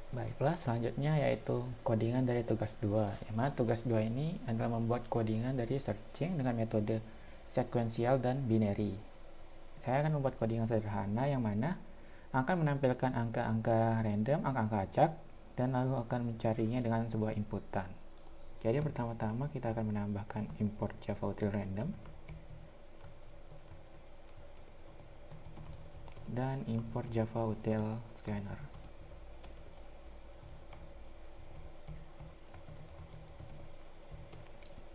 Baiklah, selanjutnya yaitu codingan dari tugas 2. Yang mana tugas 2 ini adalah membuat codingan dari searching dengan metode sekuensial dan binary. Saya akan membuat codingan sederhana yang mana akan menampilkan angka-angka random, angka-angka acak, dan lalu akan mencarinya dengan sebuah inputan. Jadi pertama-tama kita akan menambahkan import Java util random dan import Java util scanner.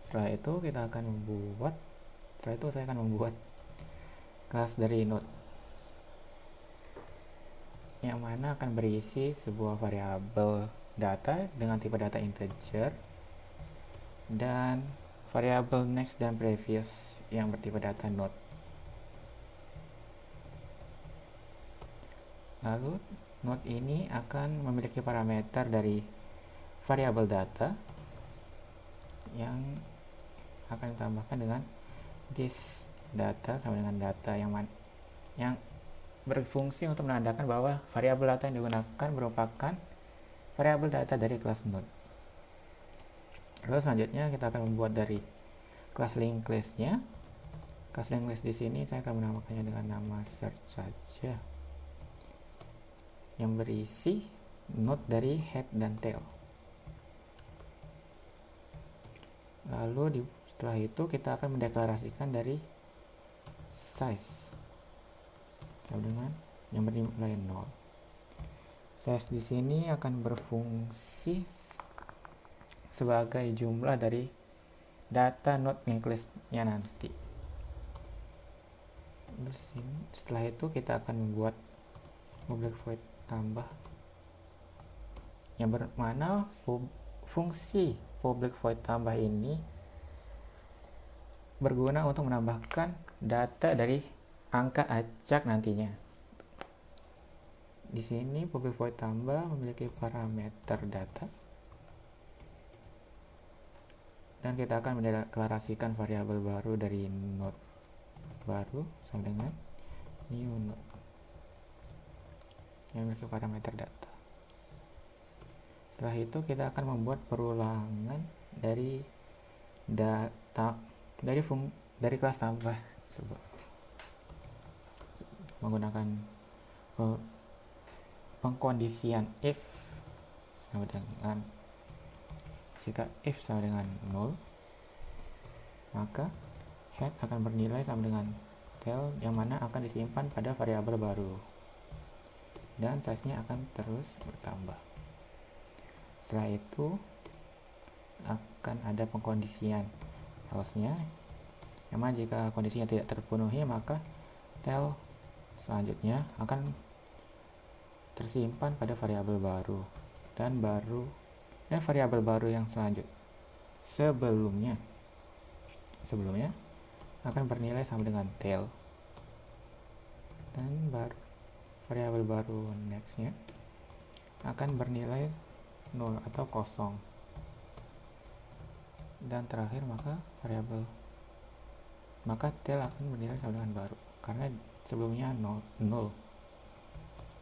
Setelah itu saya akan membuat kelas dari node yang mana akan berisi sebuah variabel data dengan tipe data integer dan variabel next dan previous yang bertipe data node. Lalu node ini akan memiliki parameter dari variabel data yang akan ditambahkan dengan this data sama dengan data yang berfungsi untuk menandakan bahwa variabel data yang digunakan merupakan variabel data dari kelas node. Lalu selanjutnya kita akan membuat dari kelas linked list-nya. Kelas linked list di sini saya akan menamakannya dengan nama search saja, yang berisi node dari head dan tail. Lalu setelah itu kita akan mendeklarasikan dari size sama dengan yang bernilai 0. Size di sini akan berfungsi sebagai jumlah dari data node linked list-nya nanti. Setelah itu kita akan membuat public void tambah yang bermana fungsi public void tambah ini berguna untuk menambahkan data dari angka acak nantinya. Di sini public void tambah memiliki parameter data dan kita akan mendeklarasikan variabel baru dari node baru sama dengan new node yang memiliki parameter data. Setelah itu kita akan membuat perulangan dari data dari kelas tambah menggunakan pengkondisian if sama dengan jika if sama dengan 0 maka head akan bernilai sama dengan tail yang mana akan disimpan pada variabel baru dan size-nya akan terus bertambah. Setelah itu akan ada pengkondisian else-nya yang mana jika kondisinya tidak terpenuhi maka tail selanjutnya akan tersimpan pada variabel baru dan variabel baru yang sebelumnya akan bernilai sama dengan tail dan variabel baru next-nya akan bernilai 0 atau kosong dan terakhir maka tail akan bernilai sama dengan baru karena sebelumnya 0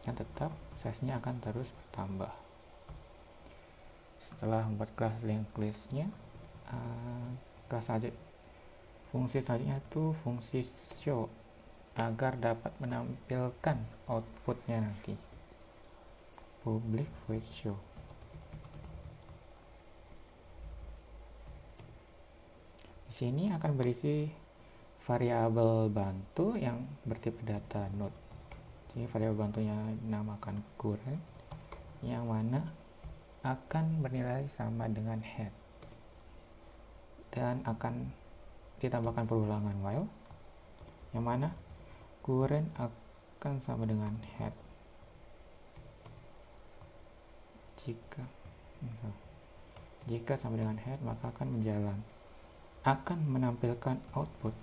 yang tetap size-nya akan terus bertambah. Setelah membuat kelas linked list-nya, fungsi selanjutnya itu fungsi show agar dapat menampilkan outputnya nanti. Public void show. Di sini akan berisi variabel bantu yang bertipe data node. Jadi variabel bantunya dinamakan current yang mana akan bernilai sama dengan head dan akan ditambahkan perulangan while yang mana current akan sama dengan head jika sama dengan head maka akan menampilkan output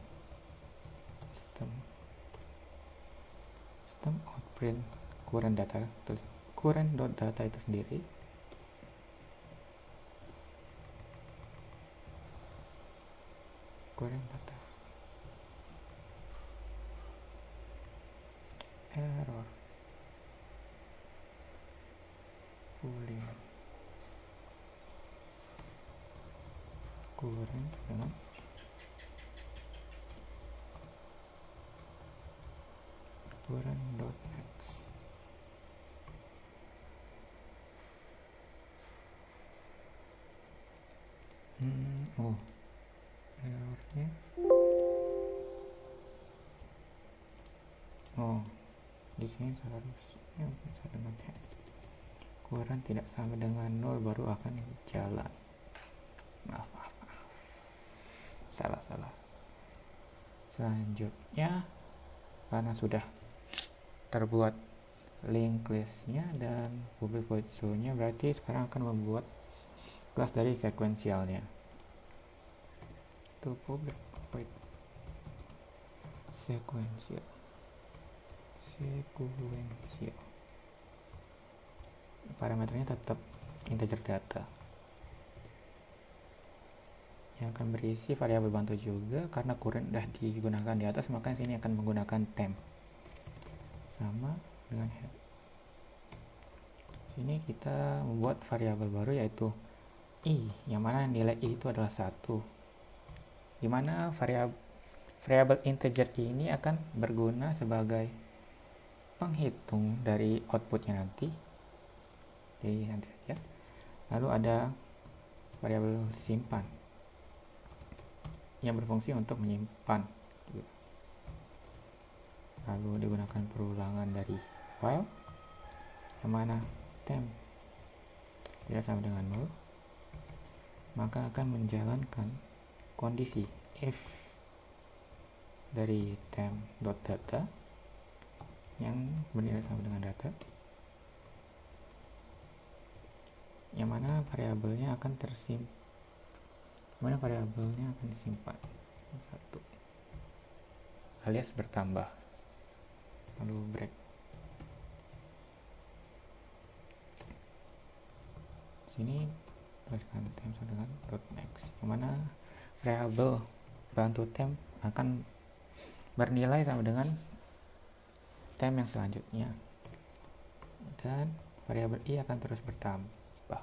sistem outprint current data terus current.data itu sendiri current data error public current dengan current.next. Oh, errornya. Oh, di sini seharusnya bisa dengan head. Current tidak sama dengan 0 baru akan jalan. Maaf. Salah. Selanjutnya, karena sudah terbuat linked listnya dan public void show-nya, berarti sekarang akan membuat kelas dari sekuensialnya. Itu public void sekuensial. Parameternya tetap integer data yang akan berisi variabel bantu juga. Karena current udah digunakan di atas, maka sini akan menggunakan temp sama dengan head. Sini kita membuat variabel baru yaitu i, yang mana nilai i itu adalah 1, dimana variabel integer ini akan berguna sebagai penghitung dari outputnya nanti. Jadi nanti saja. Lalu ada variabel simpan yang berfungsi untuk menyimpan. Lalu digunakan perulangan dari while, yang mana temp tidak sama dengan 0, maka akan menjalankan kondisi if dari temp.data yang bernilai sama dengan data, yang mana variabelnya akan disimpan 1 alias bertambah. Lalu break. Sini tuliskan temp sama dengan .next, yang mana variabel bantu temp akan bernilai sama dengan temp yang selanjutnya, dan variabel i akan terus bertambah.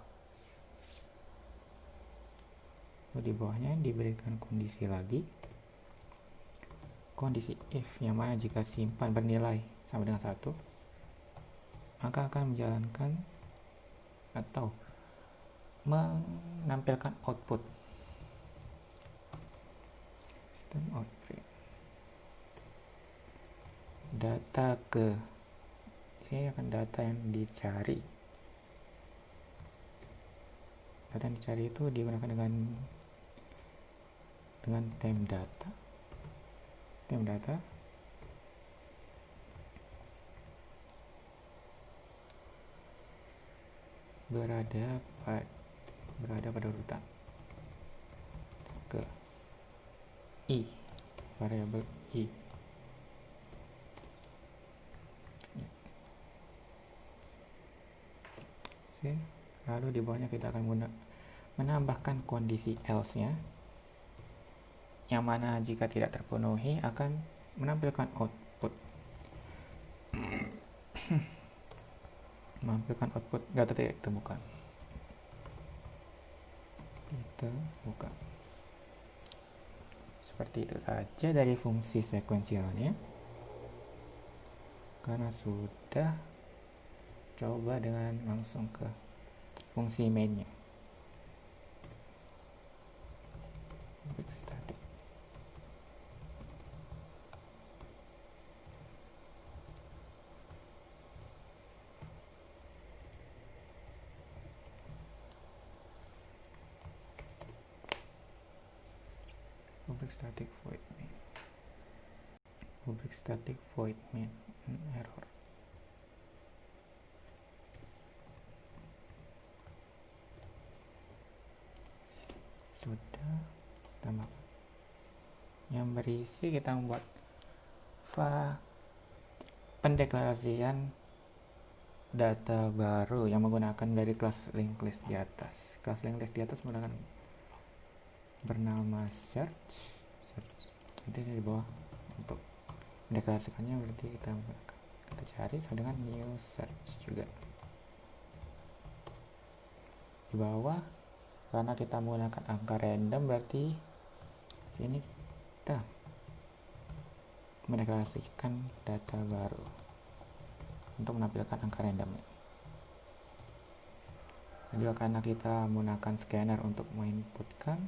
Lalu di bawahnya diberikan kondisi lagi, kondisi if, yang mana jika simpan bernilai sama dengan 1, maka akan menjalankan atau menampilkan output system out print data ke sini. Akan data yang dicari itu digunakan dengan temp data berada pada urutan ke i, variabel i. Oke, lalu di bawahnya kita akan menambahkan kondisi else-nya, yang mana jika tidak terpenuhi akan menampilkan output data tidak ditemukan. Seperti itu saja dari fungsi sekuensialnya. Karena sudah, coba dengan langsung ke fungsi mainnya. Static. Public static void main error. Sudah tambah. Yang berisi kita membuat pendeklarasian data baru yang menggunakan dari kelas linked list di atas. Kelas linked list di atas menggunakan bernama search. Nanti di bawah untuk mendeklarasikannya berarti kita cari sama dengan new search juga. Di bawah karena kita menggunakan angka random, berarti sini kita mendeklarasikan data baru untuk menampilkan angka randomnya. Dan juga karena kita menggunakan scanner untuk menginputkan,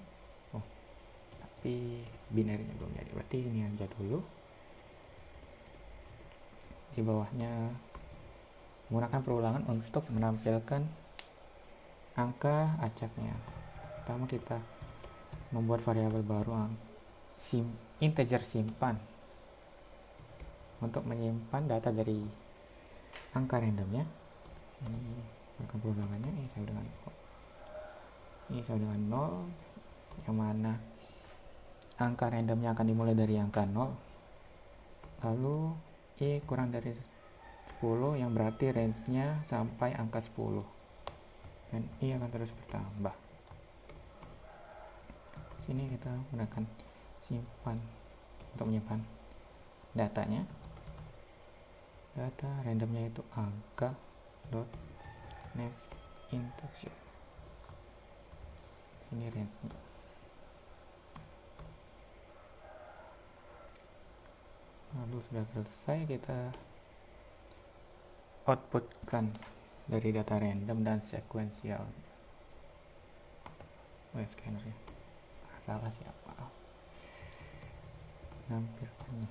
tapi binary-nya belum jadi, berarti ini aja dulu. Di bawahnya menggunakan perulangan untuk menampilkan angka acaknya. Pertama kita membuat variabel baru integer simpan untuk menyimpan data dari angka randomnya. Sini menggunakan perulangannya ini sama dengan 0, yang mana angka randomnya akan dimulai dari angka 0, lalu i kurang dari 10 yang berarti range-nya sampai angka 10, dan i akan terus bertambah. Sini kita gunakan simpan untuk menyimpan datanya. Data randomnya itu angka dot next integer. Sini range-nya. Lalu sudah selesai, kita outputkan dari data random dan sekuensial. Scannernya salah siapa? Nampilkannya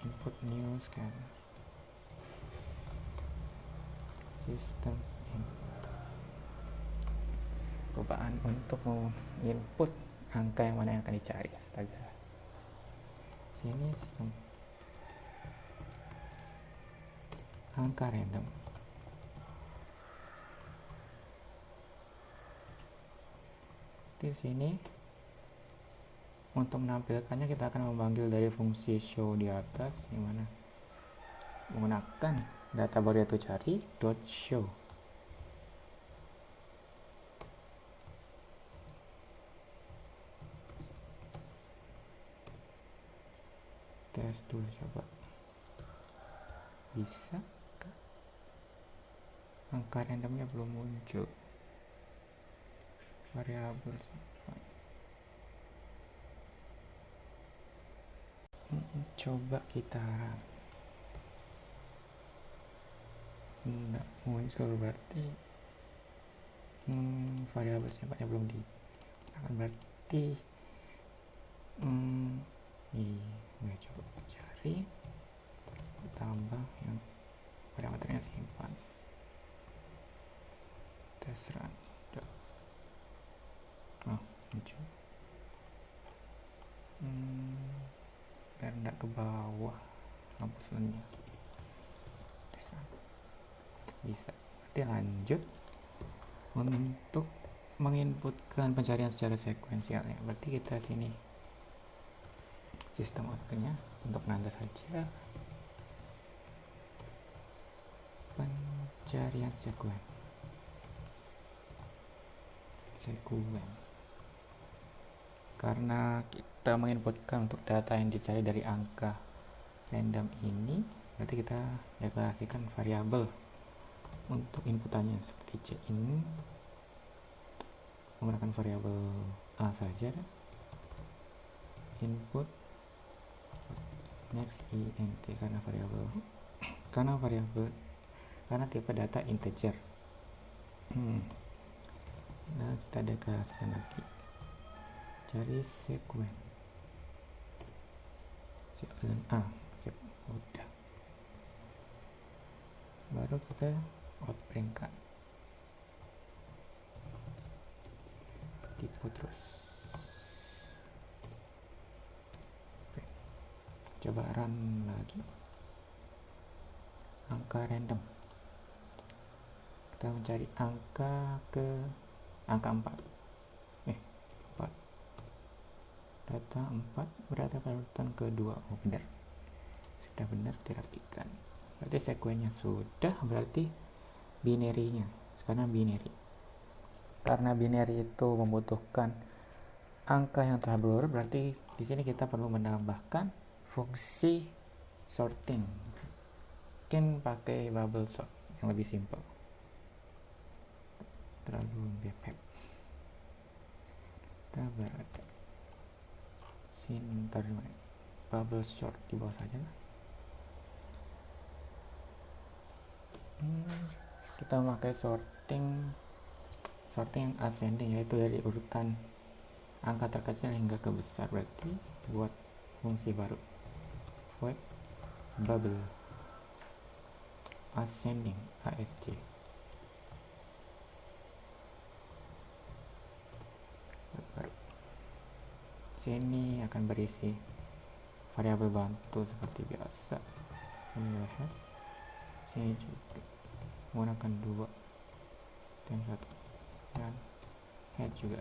input new scan system in. Perubahan untuk menginput angka yang mana yang akan dicari. Astaga. Sini sistem angka random. Di sini untuk menampilkannya kita akan memanggil dari fungsi show di atas, yang mana menggunakan data baru yaitu cari dot show. Tes dulu, coba bisa kah? Angka randomnya belum muncul. Variabel simpan. Coba kita nggak muncul, berarti variabel simpannya belum akan berarti ini coba cari tambah yang parameternya simpan, tes run. Muncul. Biar enggak ke bawah, hapus runnya. Bisa. Berarti lanjut untuk menginputkan pencarian secara sekuensial ya. Berarti kita sini sistem outputnya untuk nanda saja pencarian sekuen. Karena kita menginputkan untuk data yang dicari dari angka random ini, berarti kita deklarasikan variabel untuk inputannya seperti cin, menggunakan variabel a saja, input next int karena tipe data integer. Nah, kita deklarasikan lagi cari sekuen A, udah, baru kita outprintkan tipe terus. Coba run lagi angka random, kita mencari angka 4. Data 4 berada pada urutan kedua. Benar, sudah benar dirapikan. Berarti sekuennya sudah, berarti binary-nya sekarang binary. Karena binary itu membutuhkan angka yang telah berurut, berarti di sini kita perlu menambahkan fungsi sorting. Mungkin pakai bubble sort yang lebih simple. terlalu bebek. Kita berada sin terima bubble short di bawah saja lah. Kita memakai sorting ascending, yaitu dari urutan angka terkecil hingga ke besar. Berarti buat fungsi baru void bubble ascending asc baru. Sini akan berisi variabel bantu seperti biasa. Sini juga menggunakan 2 dan 1 dan head juga.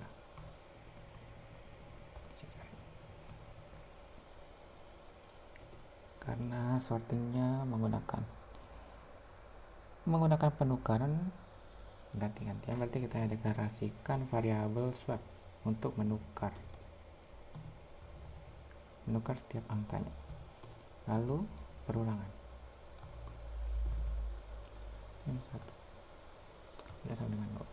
Karena sortingnya menggunakan penukaran ganti-gantian, berarti kita deklarasikan variabel swap untuk menukar setiap angkanya. Lalu perulangan yang 1 tidak sama dengan 0.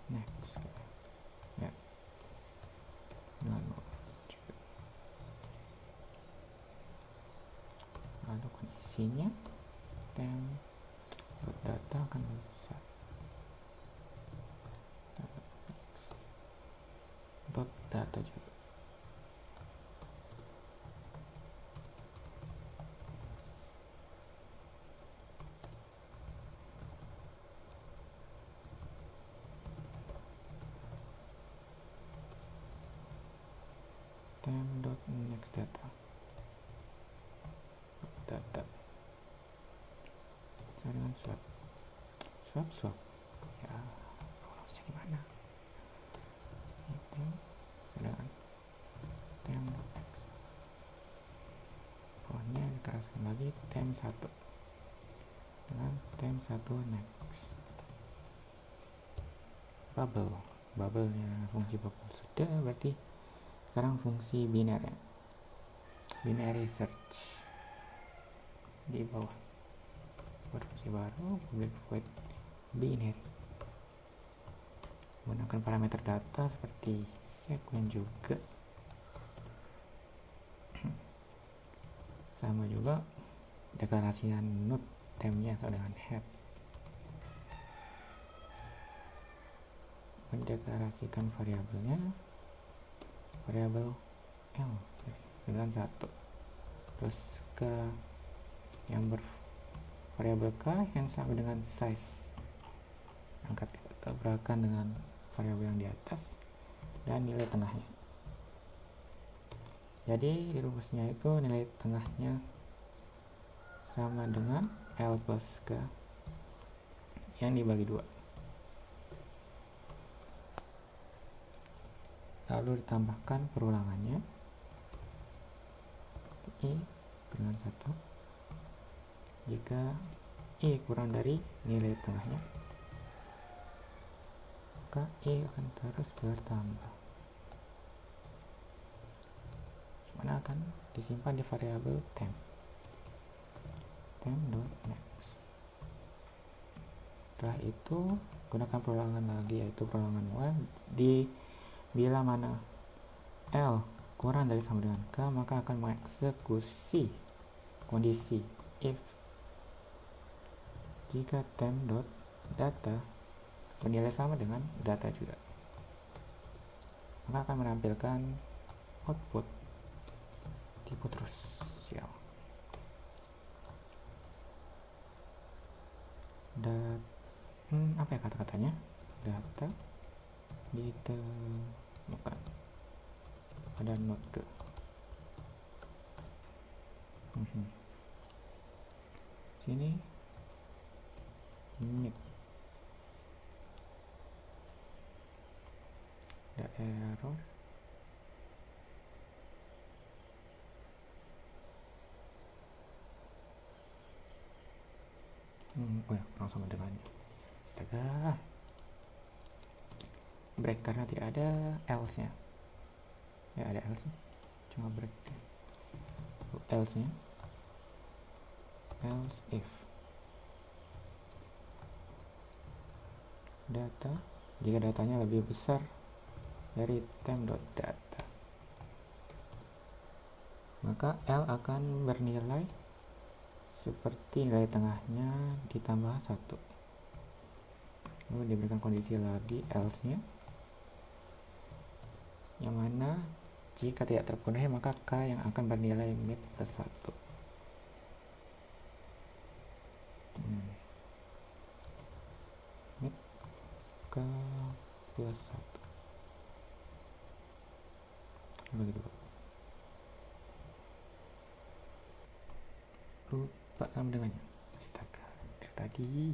Next ya, dengan 0 juga. Lalu kondisinya temp data akan lebih besar. Dot data juga. Temp dot next data. Data. Dengan swap ya, harusnya gimana? Sedangkan temp next pokoknya dikeraskan lagi temp 1 dengan temp 1 next bubble-nya fungsi bubble sudah. Berarti sekarang fungsi binary search di bawah. Fungsi baru public void binary menggunakan parameter data seperti sequence juga. Sama juga deklarasikan node tempnya sama dengan head. Mendeklarasikan variabelnya variabel L dengan 1, terus ke yang variabel K yang sama dengan size, angkat tabrakan dengan variabel yang di atas dan nilai tengahnya. Jadi rumusnya itu nilai tengahnya sama dengan L plus K yang dibagi 2, lalu ditambahkan perulangannya I dengan 1 jika I kurang dari nilai tengahnya, maka I akan terus bertambah, mana akan disimpan di variabel temp dot next. Setelah itu gunakan perulangan lagi, yaitu perulangan while bila mana L kurang dari sama dengan K, maka akan mengeksekusi kondisi if jika temp dot data bernilai sama dengan data juga, maka akan menampilkan output tipe terus sial. Apa ya kata-katanya? Data ditemukan pada node ke sini mid ada error oh ya kurang sama dengannya, astaga. break karena tidak ada else nya. Ya ada else, cuma break else nya. Else if data, jika datanya lebih besar dari temp.data, maka L akan bernilai seperti nilai tengahnya ditambah 1. Lalu diberikan kondisi lagi else nya, yang mana jika tidak terpenuhi maka K yang akan bernilai mid plus 1. Mid K plus 1 begitu. Lupa sama dengannya, astaga, dari tadi.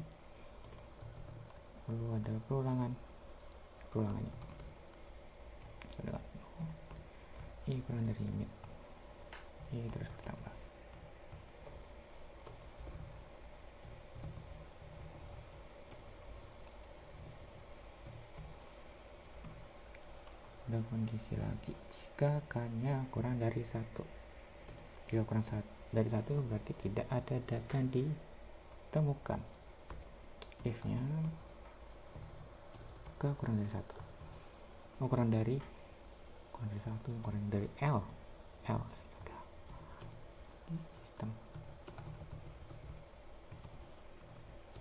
Lalu ada perulangannya dengan I kurang dari mid, I terus bertambah. Ada kondisi lagi, jika K-nya kurang dari 1. Jika kurang dari 1 berarti tidak ada data yang ditemukan. If-nya K kurang dari 1. Kurang dari 1, kurang dari L. Di sistem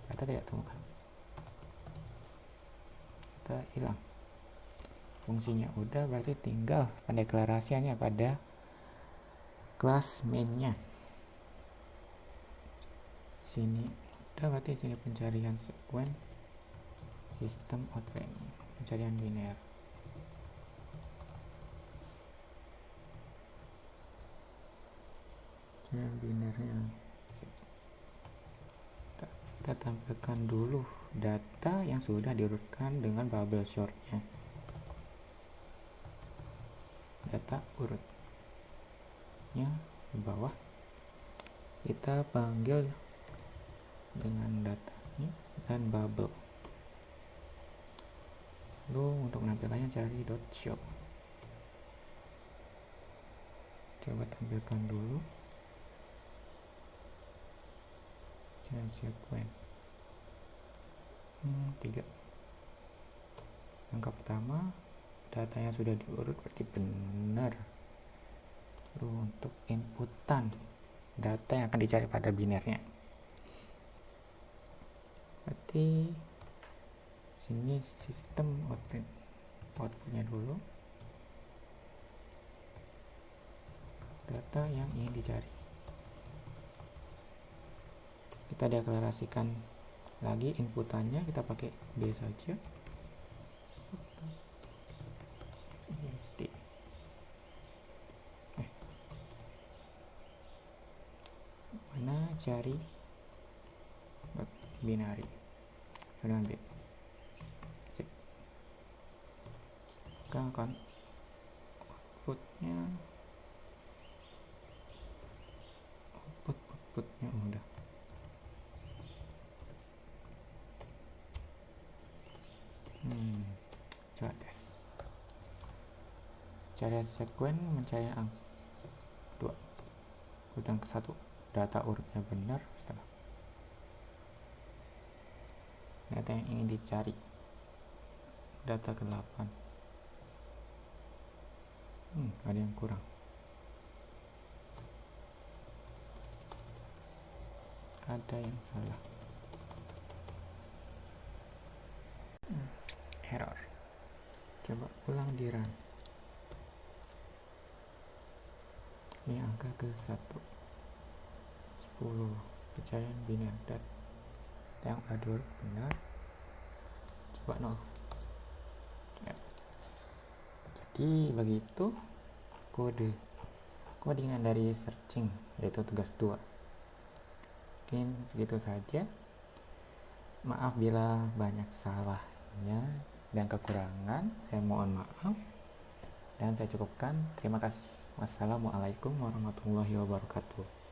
data tidak temukan, kita hilang. Fungsinya udah, berarti tinggal pendeklarasiannya pada kelas mainnya. Sini udah, berarti sini pencarian sekuen sistem outrank, pencarian biner. Binernya kita tampilkan dulu data yang sudah diurutkan dengan bubble shortnya. Data urutnya di bawah kita panggil dengan data ini dan bubble. Lalu untuk menampilkannya cari .show. Coba tampilkan dulu cari sekuen 3. Angka pertama datanya sudah diurut, berarti benar. Lalu untuk inputan data yang akan dicari pada binernya, berarti sini sistem outputnya dulu, data yang ingin dicari. Kita deklarasikan lagi inputannya, kita pakai B saja. Mana cari binary dengan B. Sip. Kita akan outputnya udah. Coba tes. Cari sekuen mencari angka 2 urutan ke 1. Data urutnya benar. Setelah data yang ingin dicari, data ke-8. Ada yang kurang. Ada yang salah. Error. Coba ulang di run. Ini angka ke-1. 10 pencarian biner data yang ada benar, coba 0 ya. Jadi begitu codingan dari searching, yaitu tugas 2. Mungkin segitu saja. Maaf bila banyak salahnya dan kekurangan, saya mohon maaf dan saya cukupkan. Terima kasih. Wassalamualaikum warahmatullahi wabarakatuh.